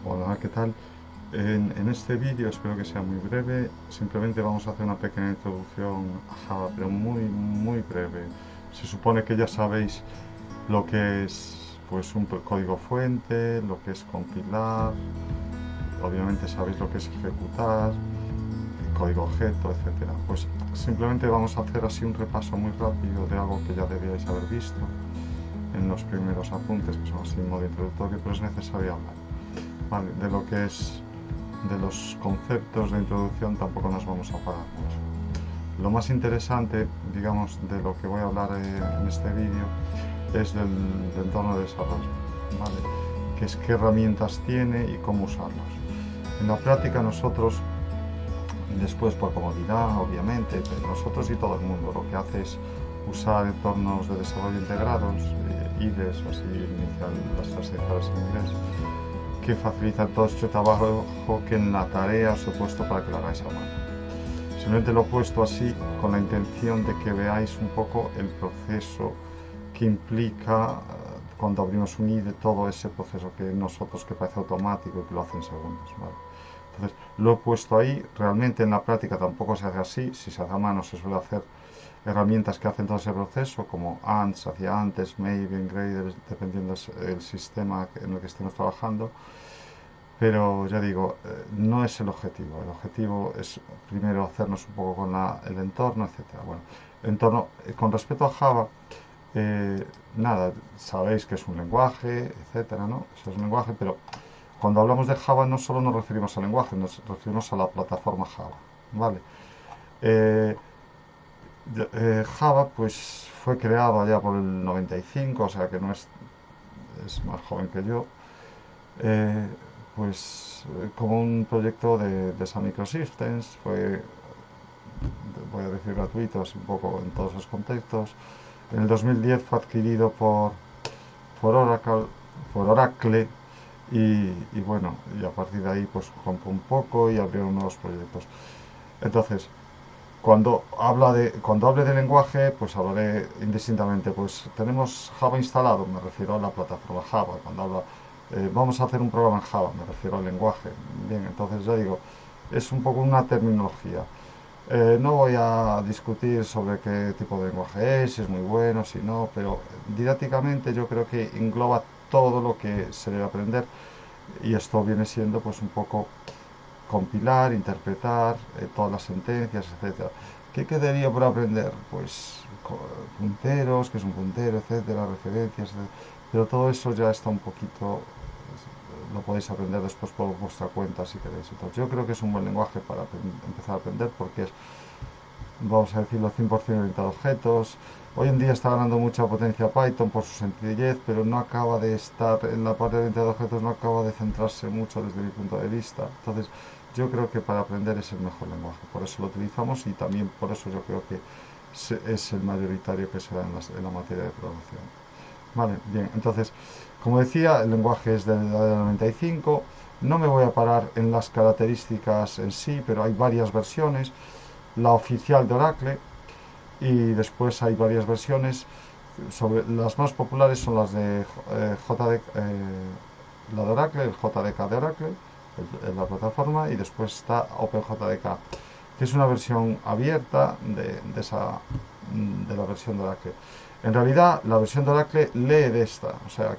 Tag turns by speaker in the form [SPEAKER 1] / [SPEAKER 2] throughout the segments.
[SPEAKER 1] Hola, ¿qué tal? En este vídeo, espero que sea muy breve, simplemente vamos a hacer una pequeña introducción a Java, pero muy breve. Se supone que ya sabéis lo que es pues un código fuente, lo que es compilar, obviamente sabéis lo que es ejecutar, código objeto, etcétera. Pues simplemente vamos a hacer así un repaso muy rápido de algo que ya debíais haber visto en los primeros apuntes, que son así en modo introductorio, pero es necesario hablar. Vale, de lo que es de los conceptos de introducción tampoco nos vamos a parar mucho. Lo más interesante, digamos, de lo que voy a hablar en este vídeo es del entorno de desarrollo, ¿vale? Que es qué herramientas tiene y cómo usarlos. En la práctica nosotros, después por comodidad, obviamente, nosotros y todo el mundo lo que hace es usar entornos de desarrollo integrados, IDEs o así inicial las iniciales en inglés, que facilitan todo este trabajo que en la tarea os he puesto para que lo hagáis a mano. Simplemente lo he puesto así con la intención de que veáis un poco el proceso que implica cuando abrimos un IDE, todo ese proceso que nosotros que parece automático y que lo hace en segundos. ¿Vale? Entonces lo he puesto ahí, realmente en la práctica tampoco se hace así, si se hace a mano se suele hacer herramientas que hacen todo ese proceso, como ANTS hacía antes, Maven, Gradle, dependiendo del sistema en el que estemos trabajando. Pero ya digo, no es el objetivo. El objetivo es primero hacernos un poco con el entorno, etcétera. Bueno, entorno, con respecto a Java, nada, sabéis que es un lenguaje, etcétera, ¿no? Eso es un lenguaje, pero cuando hablamos de Java no solo nos referimos al lenguaje, nos referimos a la plataforma Java, ¿vale? Eh, Java pues fue creado allá por el 95, o sea que no es más joven que yo. eh, como un proyecto de Sun Microsystems, fue, voy a decir gratuito, así un poco en todos los contextos. En el 2010 fue adquirido por Oracle, por Oracle y bueno, y a partir de ahí pues rompió un poco y abrieron nuevos proyectos. Entonces, cuando hable de lenguaje, pues hablaré indistintamente. Pues tenemos Java instalado, me refiero a la plataforma Java. Vamos a hacer un programa en Java, me refiero al lenguaje. Bien, entonces ya digo, es un poco una terminología. No voy a discutir sobre qué tipo de lenguaje es, si es muy bueno, si no, pero didácticamente yo creo que engloba todo lo que se debe aprender y esto viene siendo pues un poco compilar, interpretar todas las sentencias, etcétera. ¿Qué quedaría por aprender? Pues punteros, que es un puntero, etcétera, referencias, etcétera. Pero todo eso ya está un poquito, lo podéis aprender después por vuestra cuenta si queréis. Entonces, yo creo que es un buen lenguaje para empezar a aprender porque es, vamos a decirlo, 100% orientado a objetos. Hoy en día está ganando mucha potencia Python por su sencillez, pero no acaba de estar en la parte de orientada a objetos, no acaba de centrarse mucho desde mi punto de vista. Entonces, yo creo que para aprender es el mejor lenguaje, por eso lo utilizamos y también por eso yo creo que es el mayoritario que se da en la materia de programación. Vale, bien, entonces, como decía, el lenguaje es del 95. No me voy a parar en las características en sí, pero hay varias versiones. La oficial de Oracle, y después hay varias versiones. Las más populares son las de la de Oracle, el JDK de Oracle, la plataforma, y después está OpenJDK, que es una versión abierta de la versión de Oracle. En realidad, la versión de Oracle lee de esta, o sea,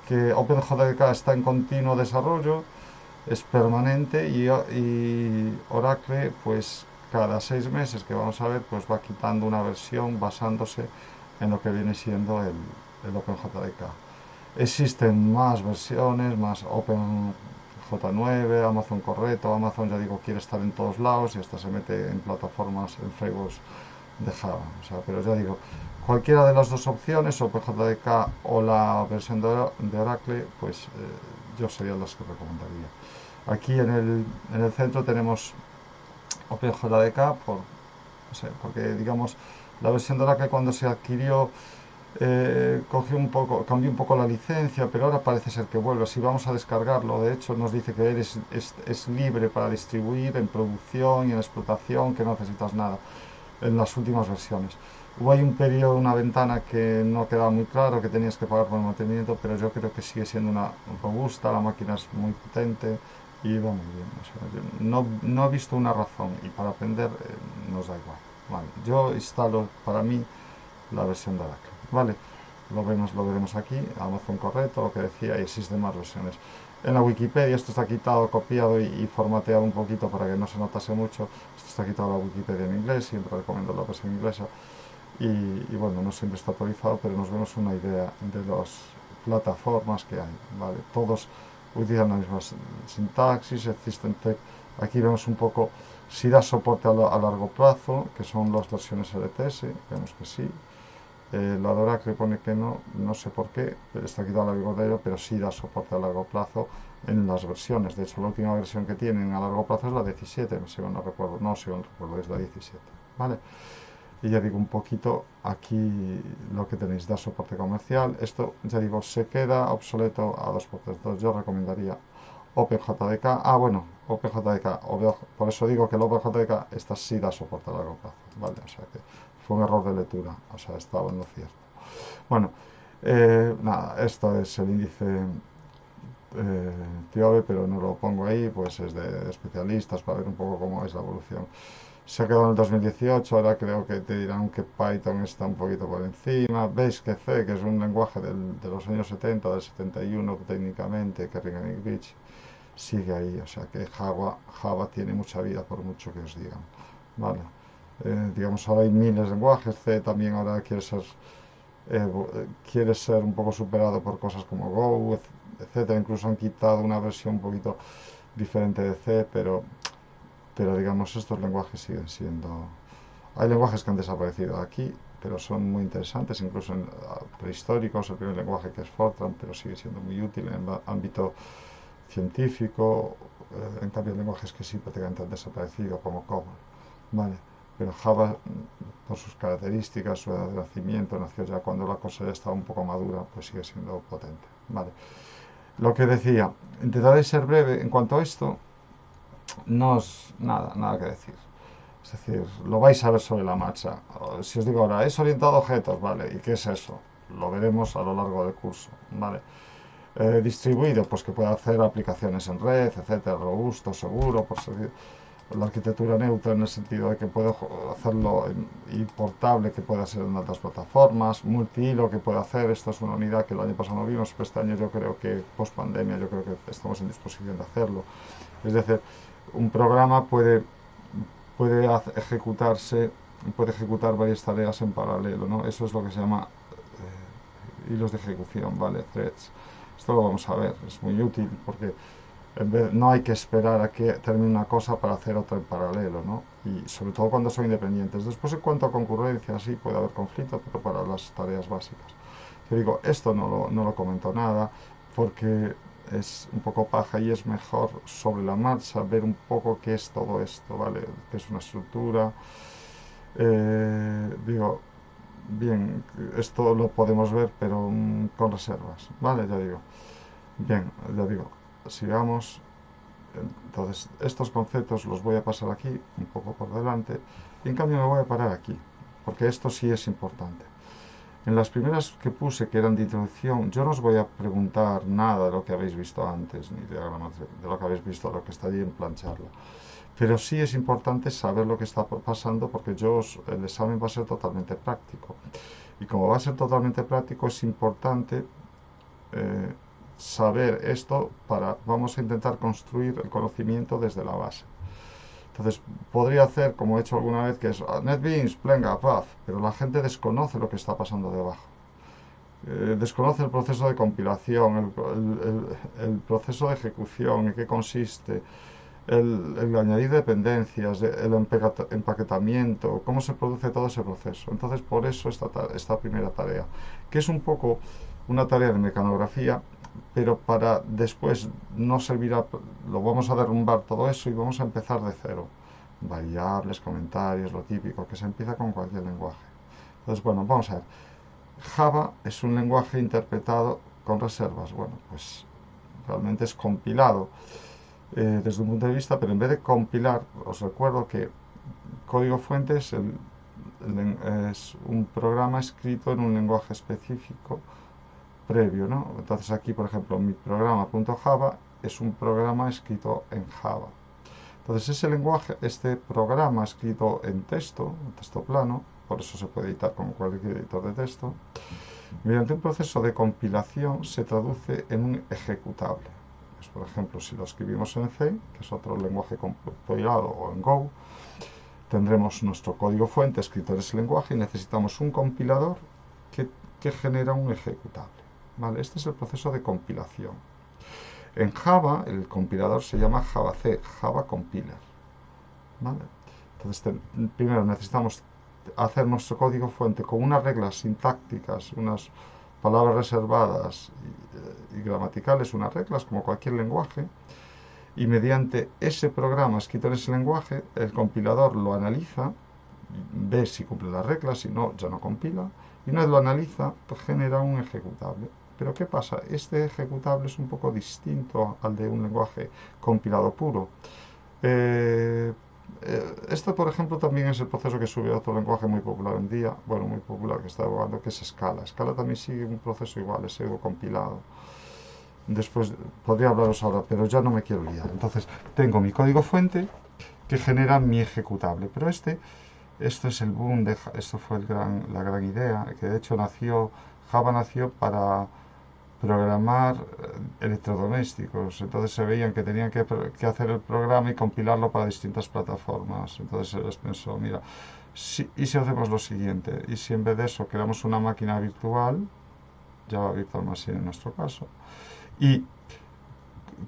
[SPEAKER 1] que OpenJDK está en continuo desarrollo, es permanente y Oracle pues cada 6 meses que vamos a ver pues va quitando una versión basándose en lo que viene siendo el OpenJDK. Existen más versiones, más OpenJ9, Amazon Correto. Amazon, ya digo, quiere estar en todos lados y hasta se mete en plataformas, en frameworks de Java. O sea, pero ya digo, cualquiera de las dos opciones, OpenJDK o la versión de Oracle, pues yo serían las que recomendaría. Aquí en el centro tenemos OpenJDK no sé, porque digamos la versión de Oracle cuando se adquirió cambió un poco la licencia, pero ahora parece ser que vuelve. Si vamos a descargarlo, de hecho nos dice que es libre para distribuir en producción y en explotación, que no necesitas nada en las últimas versiones. Hubo ahí un periodo, una ventana que no quedaba muy claro, que tenías que pagar por el mantenimiento, pero yo creo que sigue siendo una robusta, la máquina es muy potente y va muy bien. O sea, yo no he visto una razón y para aprender nos da igual. Vale, yo instalo para mí la versión de Aracle. Vale, lo veremos aquí, Amazon correcto, lo que decía, y existen más versiones. En la Wikipedia esto está quitado, copiado y formateado un poquito para que no se notase mucho. Esto está quitado la Wikipedia en inglés, siempre recomiendo la versión inglesa. Y bueno, no siempre está actualizado, pero nos vemos una idea de las plataformas que hay, ¿vale? Todos utilizan la misma sintaxis, existen aquí vemos un poco si da soporte a largo plazo, que son las versiones LTS, vemos que sí. La de Oracle pone que no, no sé por qué, está quitado la bigotero, pero sí da soporte a largo plazo en las versiones. De hecho, la última versión que tienen a largo plazo es la 17, si no recuerdo, no, si no recuerdo, es la 17, ¿vale? Y ya digo, un poquito aquí lo que tenéis, da soporte comercial. Esto, ya digo, se queda obsoleto a 2x3. Entonces yo recomendaría OpenJDK. Ah, bueno, OpenJDK. Por eso digo que el OpenJDK, esta sí da soporte a largo plazo. ¿Vale? O sea que fue un error de lectura. O sea, estaba en lo cierto. Bueno, nada, esto es el índice TIOBE, pero no lo pongo ahí, pues es de especialistas para ver un poco cómo es la evolución. Se ha quedado en el 2018, ahora creo que te dirán que Python está un poquito por encima. Veis que C, que es un lenguaje de los años 70, del 71 técnicamente, que Ringenich sigue ahí. O sea que Java tiene mucha vida por mucho que os digan. Vale. Digamos, ahora hay miles de lenguajes. C también ahora quiere ser un poco superado por cosas como Go, etcétera. Incluso han quitado una versión un poquito diferente de C, pero digamos, estos lenguajes siguen siendo... Hay lenguajes que han desaparecido aquí, pero son muy interesantes, incluso en prehistóricos, el primer lenguaje que es Fortran, pero sigue siendo muy útil en el ámbito científico. En cambio, hay lenguajes que sí prácticamente han desaparecido, como COBOL. Vale. Pero Java, por sus características, su edad de nacimiento, nació ya cuando la cosa ya estaba un poco madura, pues sigue siendo potente. Vale. Lo que decía, intentaré ser breve en cuanto a esto, no es nada que decir. Es decir, lo vais a ver sobre la marcha. Si os digo ahora, es orientado a objetos, ¿vale? ¿Y qué es eso? Lo veremos a lo largo del curso, ¿vale? Distribuido, pues que puede hacer aplicaciones en red, etcétera, robusto, seguro, por seguir la arquitectura neutra en el sentido de que puede hacerlo y portable, que pueda ser en otras plataformas, multihilo que puede hacer, esto es una unidad que el año pasado no vimos, pero este año yo creo que post pandemia yo creo que estamos en disposición de hacerlo. Es decir, un programa puede ejecutarse, puede ejecutar varias tareas en paralelo, ¿no? Eso es lo que se llama hilos de ejecución, ¿vale? Threads. Esto lo vamos a ver, es muy útil porque no hay que esperar a que termine una cosa para hacer otra en paralelo, ¿no? Y sobre todo cuando son independientes. Después, en cuanto a concurrencia, sí puede haber conflicto, pero para las tareas básicas. Yo digo, esto no lo comento nada porque es un poco paja y es mejor sobre la marcha ver un poco qué es todo esto, ¿vale? Qué es una estructura. Digo, bien, esto lo podemos ver, pero con reservas, ¿vale? Ya digo. Bien, ya digo, sigamos. Entonces, estos conceptos los voy a pasar aquí, un poco por delante, y en cambio me voy a parar aquí, porque esto sí es importante. En las primeras que puse, que eran de introducción, yo no os voy a preguntar nada de lo que habéis visto antes, ni de lo que habéis visto, lo que está allí en plancharla. Pero sí es importante saber lo que está pasando porque el examen va a ser totalmente práctico. Y como va a ser totalmente práctico, es importante eh, saber esto vamos a intentar construir el conocimiento desde la base. Entonces, podría hacer, como he hecho alguna vez, que es NetBeans, Plenga, Paz, pero la gente desconoce lo que está pasando debajo. Desconoce el proceso de compilación, el proceso de ejecución, en qué consiste, el añadir dependencias, el empaquetamiento, cómo se produce todo ese proceso. Entonces, por eso esta primera tarea, que es un poco una tarea de mecanografía, pero para después no servirá, lo vamos a derrumbar todo eso y vamos a empezar de cero. Variables, comentarios, lo típico, que se empieza con cualquier lenguaje. Entonces, bueno, vamos a ver. Java es un lenguaje interpretado con reservas. Bueno, pues realmente es compilado desde un punto de vista, pero en vez de compilar, os recuerdo que código fuente es es un programa escrito en un lenguaje específico previo, ¿no? Entonces aquí, por ejemplo, mi programa.java es un programa escrito en Java. Entonces ese lenguaje, este programa escrito en texto plano, por eso se puede editar como cualquier editor de texto, mediante un proceso de compilación se traduce en un ejecutable. Pues, por ejemplo, si lo escribimos en C, que es otro lenguaje compilado, o en Go, tendremos nuestro código fuente escrito en ese lenguaje y necesitamos un compilador que genera un ejecutable. ¿Vale? Este es el proceso de compilación. En Java, el compilador se llama JavaC, Java Compiler. ¿Vale? Entonces, primero necesitamos hacer nuestro código fuente con unas reglas sintácticas, unas palabras reservadas y gramaticales, unas reglas como cualquier lenguaje, y mediante ese programa escrito en ese lenguaje, el compilador lo analiza, ve si cumple las reglas, si no, ya no compila, y una vez lo analiza, pues genera un ejecutable. Pero ¿qué pasa? Este ejecutable es un poco distinto al de un lenguaje compilado puro. Esto, por ejemplo, también es el proceso que sube a otro lenguaje muy popular hoy en día, bueno, muy popular que está abogando, que es Scala. Scala también sigue un proceso igual, es pseudo compilado. Después podría hablaros ahora, pero ya no me quiero liar. Entonces, tengo mi código fuente que genera mi ejecutable, pero esto es el boom, esto fue la gran idea, que de hecho Java nació para programar electrodomésticos. Entonces se veían que tenían que hacer el programa y compilarlo para distintas plataformas. Entonces se les pensó, mira, ¿y si hacemos lo siguiente? ¿Y si en vez de eso creamos una máquina virtual, Java Virtual Machine en nuestro caso, y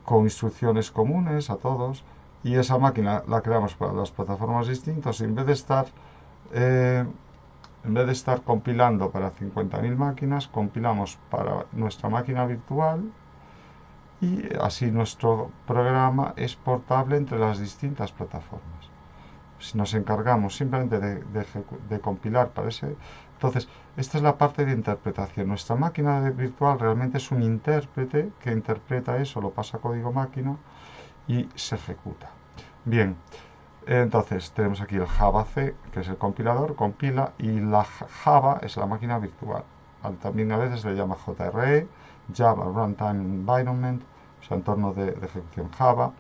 [SPEAKER 1] con instrucciones comunes a todos, y esa máquina la creamos para las plataformas distintas, y eh, en vez de estar compilando para 50.000 máquinas, compilamos para nuestra máquina virtual y así nuestro programa es portable entre las distintas plataformas. Si nos encargamos simplemente de compilar para ese... Entonces, esta es la parte de interpretación. Nuestra máquina virtual realmente es un intérprete que interpreta eso, lo pasa a código máquina y se ejecuta. Bien, entonces tenemos aquí el JavaC, que es el compilador, compila, y la Java es la máquina virtual. También a veces se le llama JRE, Java Runtime Environment, o sea, entorno de ejecución Java,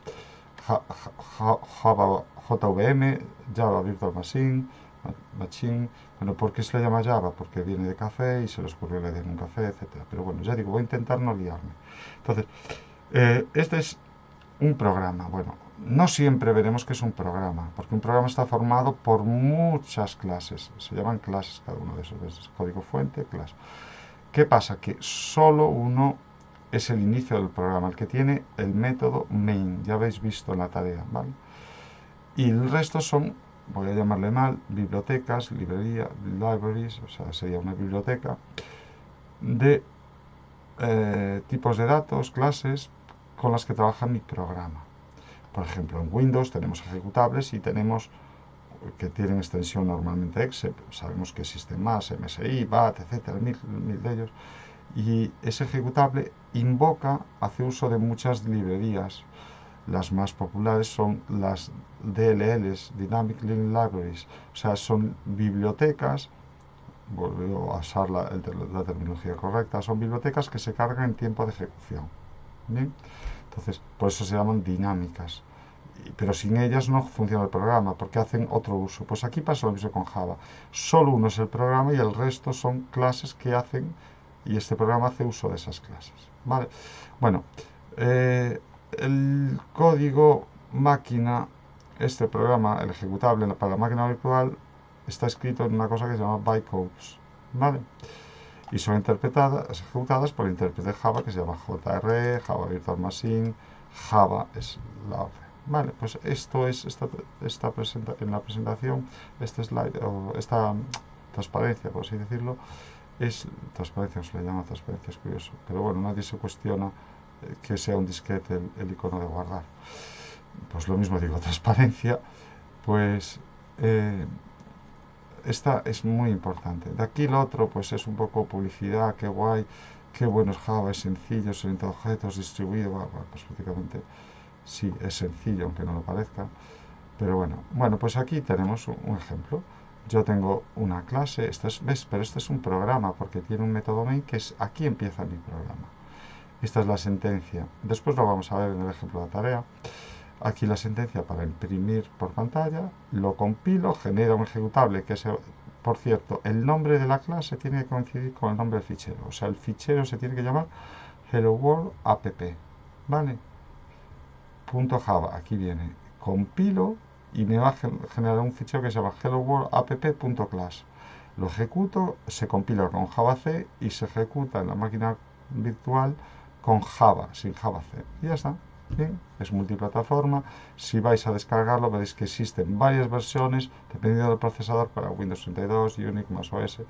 [SPEAKER 1] Java JVM, Java Virtual Machine. Bueno, ¿por qué se le llama Java? Porque viene de café y se les ocurrió leer un café, etcétera. Pero bueno, ya digo, voy a intentar no liarme. Entonces, este es un programa. Bueno, no siempre veremos que es un programa, porque un programa está formado por muchas clases. Se llaman clases cada uno de esos. Es código fuente, clase. ¿Qué pasa? Que solo uno es el inicio del programa, el que tiene el método main, ya habéis visto en la tarea, ¿vale? Y el resto son, voy a llamarle mal, bibliotecas, libraries, o sea, sería una biblioteca de tipos de datos, clases con las que trabaja mi programa. Por ejemplo, en Windows tenemos ejecutables y tenemos que tienen extensión normalmente exe, sabemos que existen más, MSI, BAT, etcétera, mil de ellos. Y ese ejecutable invoca, hace uso de muchas librerías. Las más populares son las DLLs, Dynamic Link Libraries, o sea, son bibliotecas, volvió a usar la terminología correcta, son bibliotecas que se cargan en tiempo de ejecución. ¿Bien? Entonces, por eso se llaman dinámicas. Pero sin ellas no funciona el programa, porque hacen otro uso. Pues aquí pasa lo mismo con Java. Solo uno es el programa y el resto son clases que hacen, y este programa hace uso de esas clases. ¿Vale? Bueno, el código máquina, este programa, el ejecutable para la máquina virtual, está escrito en una cosa que se llama bytecodes. ¿Vale? Y son ejecutadas por el intérprete Java que se llama JRE, Java Virtual Machine, Java es la orden. Vale, pues esto es en la presentación, este slide, o esta transparencia, por así decirlo, es transparencia, se le llama transparencia, es curioso, pero bueno, nadie se cuestiona que sea un disquete el icono de guardar. Pues lo mismo digo, transparencia, pues esta es muy importante. De aquí lo otro, pues es un poco publicidad, qué guay, qué bueno es Java, es sencillo, es orientado a objetos, distribuido, bueno, pues prácticamente sí, es sencillo, aunque no lo parezca. Pero bueno, pues aquí tenemos un ejemplo. yo tengo una clase, ¿ves? Pero este es un programa porque tiene un método main que es aquí empieza mi programa. Esta es la sentencia. Después lo vamos a ver en el ejemplo de la tarea. Aquí la sentencia para imprimir por pantalla, lo compilo, genera un ejecutable que es, por cierto, el nombre de la clase tiene que coincidir con el nombre del fichero. O sea, el fichero se tiene que llamar Hello World app, ¿vale? Punto Java, aquí viene. Compilo y me va a generar un fichero que se llama Hello World app.class. Lo ejecuto, se compila con Java C y se ejecuta en la máquina virtual con Java, sin Java C. Y ya está. Bien, es multiplataforma. Si vais a descargarlo, veréis que existen varias versiones dependiendo del procesador para Windows 32, Unix, más OS.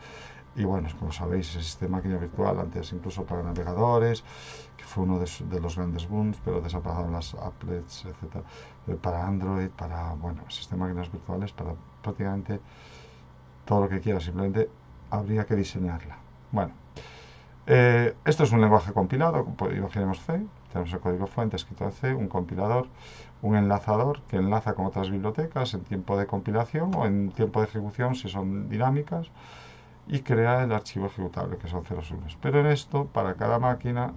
[SPEAKER 1] Y bueno, como sabéis, existe máquina virtual antes incluso para navegadores, que fue uno de los grandes booms, pero desaparecieron las applets, etcétera, para Android, para, bueno, existen máquinas virtuales para prácticamente todo lo que quiera, simplemente habría que diseñarla. Bueno, esto es un lenguaje compilado, pues imaginemos C, tenemos el código fuente escrito en C, un compilador, un enlazador que enlaza con otras bibliotecas en tiempo de compilación o en tiempo de ejecución si son dinámicas y crea el archivo ejecutable que son ceros y unos. Pero en esto, para cada máquina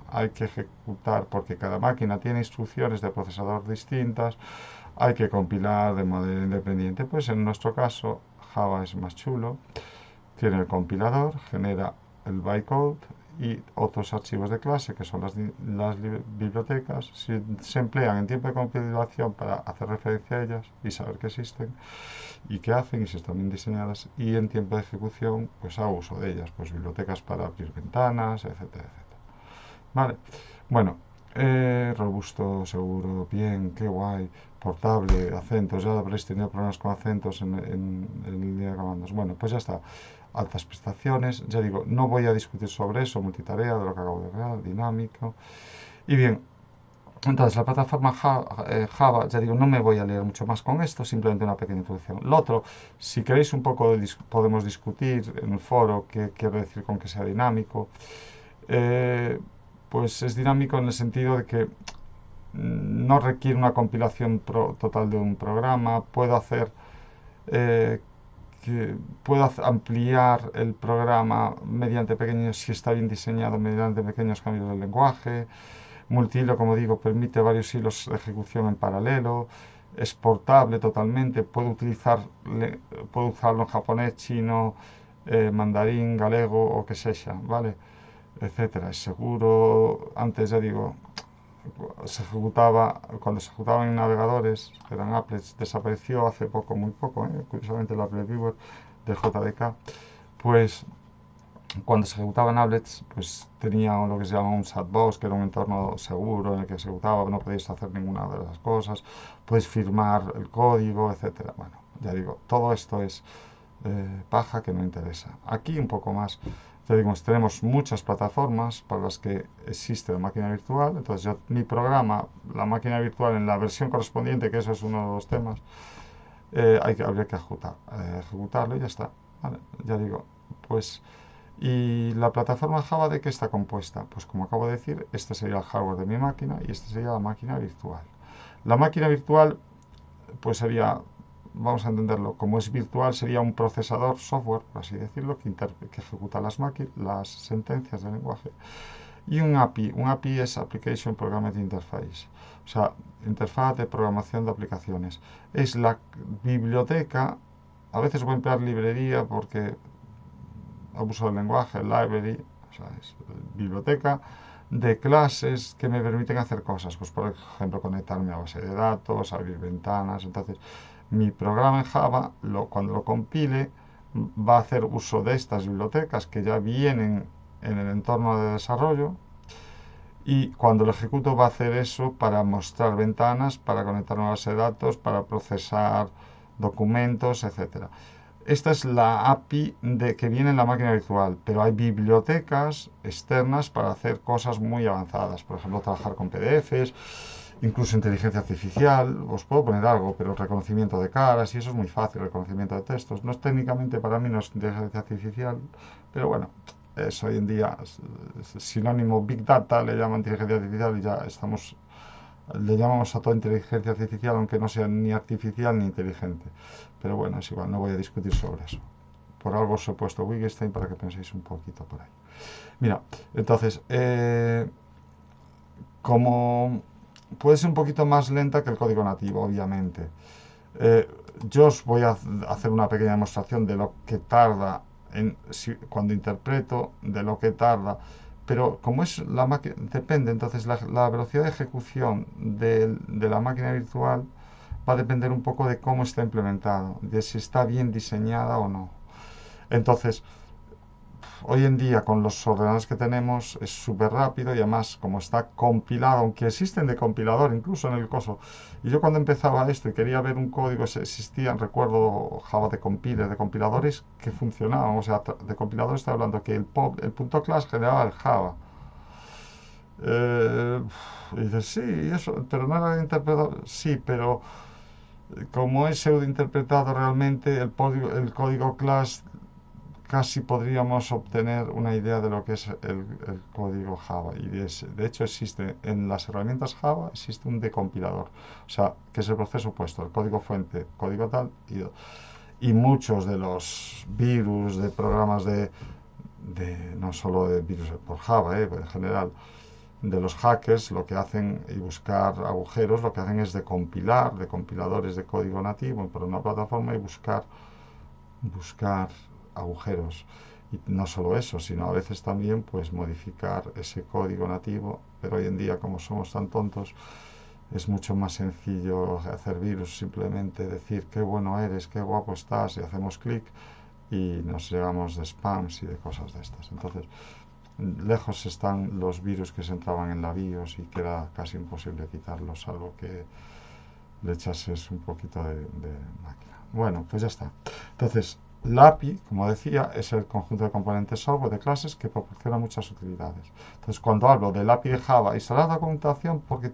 [SPEAKER 1] hay que ejecutar, porque cada máquina tiene instrucciones de procesador distintas, hay que compilar de manera independiente. Pues en nuestro caso Java es más chulo, tiene el compilador, genera el bytecode y otros archivos de clase que son las bibliotecas. Se emplean en tiempo de compilación para hacer referencia a ellas y saber que existen y qué hacen y si están bien diseñadas, y en tiempo de ejecución pues hago uso de ellas, pues bibliotecas para abrir ventanas, etcétera, etcétera. Vale, bueno, robusto, seguro, bien, qué guay, portable, acentos, ya habréis tenido problemas con acentos en el día de comandos. Bueno, pues ya está, altas prestaciones, ya digo, no voy a discutir sobre eso, multitarea, de lo que acabo de ver, dinámico. Y bien, entonces, la plataforma Java, ya digo, no me voy a leer mucho más con esto, simplemente una pequeña introducción. Lo otro, si queréis un poco, podemos discutir en el foro qué quiero decir con que sea dinámico. Eh, pues es dinámico en el sentido de que no requiere una compilación total de un programa, eh, puedo ampliar el programa mediante pequeños, si está bien diseñado, mediante pequeños cambios del lenguaje. Multihilo, como digo, permite varios hilos de ejecución en paralelo. Es portable totalmente. Puedo usarlo en japonés, chino, mandarín, galego o que sea, ¿vale? Etcétera. Es seguro. Antes, ya digo, cuando se ejecutaba en navegadores, que eran applets, desapareció hace poco, muy poco, curiosamente el Applet Viewer de JDK, pues cuando se ejecutaban applets, pues tenía lo que se llama un sandbox, que era un entorno seguro en el que se ejecutaba, no podéis hacer ninguna de las cosas, podéis firmar el código, etcétera. Bueno, ya digo, todo esto es paja que no interesa. Aquí un poco más, ya digo, tenemos muchas plataformas para las que existe la máquina virtual, entonces mi programa, la máquina virtual en la versión correspondiente, que eso es uno de los temas, habría que ejecutarlo y ya está. ¿Vale? Ya digo, pues ¿y la plataforma Java de qué está compuesta? Pues como acabo de decir, este sería el hardware de mi máquina y este sería la máquina virtual. La máquina virtual, pues sería, vamos a entenderlo, como es virtual, sería un procesador software, por así decirlo, que ejecuta las sentencias del lenguaje. Y un API. Un API es Application Programming Interface. O sea, interfaz de programación de aplicaciones. Es la biblioteca, a veces voy a emplear librería porque abuso del lenguaje, library, o sea, es biblioteca de clases que me permiten hacer cosas, pues por ejemplo conectarme a base de datos, abrir ventanas. Entonces mi programa en Java, cuando lo compile, va a hacer uso de estas bibliotecas que ya vienen en el entorno de desarrollo, y cuando lo ejecuto va a hacer eso para mostrar ventanas, para conectar una base de datos, para procesar documentos, etcétera. Esta es la API que viene en la máquina virtual, pero hay bibliotecas externas para hacer cosas muy avanzadas. Por ejemplo, trabajar con PDFs, incluso inteligencia artificial. Os puedo poner algo, pero reconocimiento de caras, y eso es muy fácil, reconocimiento de textos. No es técnicamente, para mí no es inteligencia artificial, pero bueno, hoy en día sinónimo Big Data, le llaman inteligencia artificial y ya estamos Le llamamos a toda inteligencia artificial, aunque no sea ni artificial ni inteligente. Pero bueno, es igual, no voy a discutir sobre eso. Por algo os he puesto Wittgenstein para que penséis un poquito por ahí. Mira, entonces, como puede ser un poquito más lenta que el código nativo, obviamente. Eh, yo os voy a hacer una pequeña demostración de lo que tarda cuando interpreto, de lo que tarda, pero como es la máquina, depende, entonces la velocidad de ejecución de la máquina virtual va a depender un poco de cómo está implementado, de si está bien diseñada o no. Entonces, hoy en día con los ordenadores que tenemos es súper rápido y además como está compilado, aunque existen de compilador incluso en el coso. Y yo cuando empezaba esto y quería ver un código, existían, recuerdo Java de compiler, de compiladores que funcionaban, o sea, de compiladores estoy hablando que el punto class generaba el Java. Eh, y dices, sí, eso, pero no era interpretado, sí, pero como es pseudo interpretado realmente, el código class casi podríamos obtener una idea de lo que es el código Java. Y de hecho existe en las herramientas Java, existe un decompilador, o sea, que es el proceso opuesto, el código fuente, código tal, y muchos de los virus de programas no solo de virus por Java, en general, de los hackers, lo que hacen y buscar agujeros, lo que hacen es decompilar, de compiladores de código nativo por una plataforma y buscar agujeros. Y no solo eso, sino a veces también pues modificar ese código nativo, pero hoy en día como somos tan tontos es mucho más sencillo hacer virus, simplemente decir qué bueno eres, qué guapo estás y hacemos clic y nos llegamos de spams y de cosas de estas. Entonces, lejos están los virus que se entraban en la BIOS y que era casi imposible quitarlos, salvo que le echases un poquito de máquina. Bueno, pues ya está. Entonces, la API, como decía, es el conjunto de componentes software de clases que proporciona muchas utilidades. Entonces, cuando hablo del API de Java, instalar la documentación porque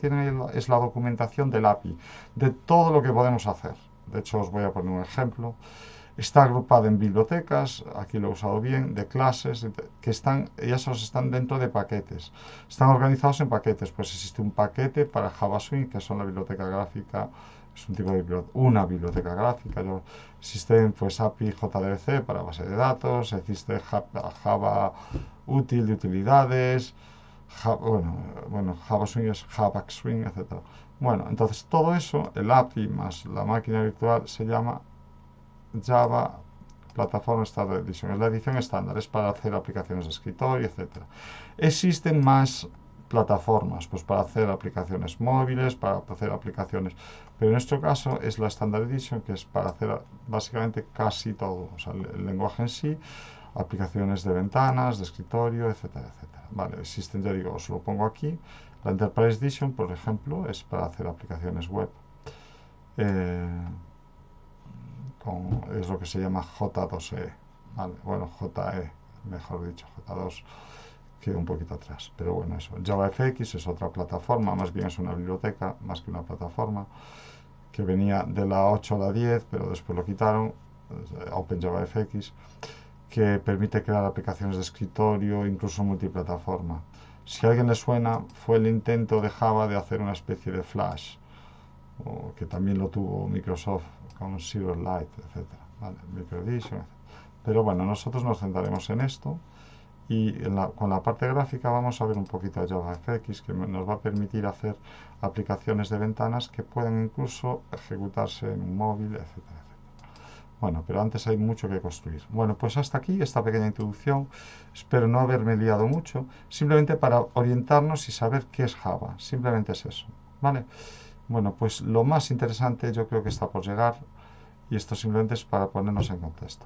[SPEAKER 1] es la documentación del API, de todo lo que podemos hacer. De hecho, os voy a poner un ejemplo. Está agrupada en bibliotecas, aquí lo he usado bien, de clases, que están, esos están dentro de paquetes. Están organizados en paquetes, pues existe un paquete para Java Swing, que son la biblioteca gráfica, es un tipo de una biblioteca gráfica. Existen pues API JDBC para base de datos, existe Java útil de utilidades, Java Swing es Java Swing, etc. Bueno, entonces todo eso, el API más la máquina virtual, se llama Java Plataforma Standard Edition. Es la edición estándar, es para hacer aplicaciones de escritorio, etcétera. Existen más plataformas, pues para hacer aplicaciones móviles, para hacer aplicaciones, pero en nuestro caso es la Standard Edition, que es para hacer básicamente casi todo, o sea, el lenguaje en sí, aplicaciones de ventanas, de escritorio, etcétera, etcétera. Vale, existen, ya digo, os lo pongo aquí. La Enterprise Edition, por ejemplo, es para hacer aplicaciones web. Es lo que se llama J2E, ¿vale? Bueno, JE, mejor dicho, J2, que un poquito atrás. Pero bueno, eso. JavaFX es otra plataforma, más bien es una biblioteca, más que una plataforma, que venía de la 8 a la 10, pero después lo quitaron, OpenJavaFX, que permite crear aplicaciones de escritorio, incluso multiplataforma. Si a alguien le suena, fue el intento de Java de hacer una especie de Flash, o que también lo tuvo Microsoft con Silverlight, etcétera, ¿vale? MicroEdition, etc. Pero bueno, nosotros nos centraremos en esto y con la parte gráfica vamos a ver un poquito de JavaFX que nos va a permitir hacer aplicaciones de ventanas que pueden incluso ejecutarse en un móvil, etcétera, etcétera. Bueno, pero antes hay mucho que construir. Bueno, pues hasta aquí esta pequeña introducción. Espero no haberme liado mucho, simplemente para orientarnos y saber qué es Java. Simplemente es eso, ¿vale? Bueno, pues lo más interesante yo creo que está por llegar y esto simplemente es para ponernos en contexto.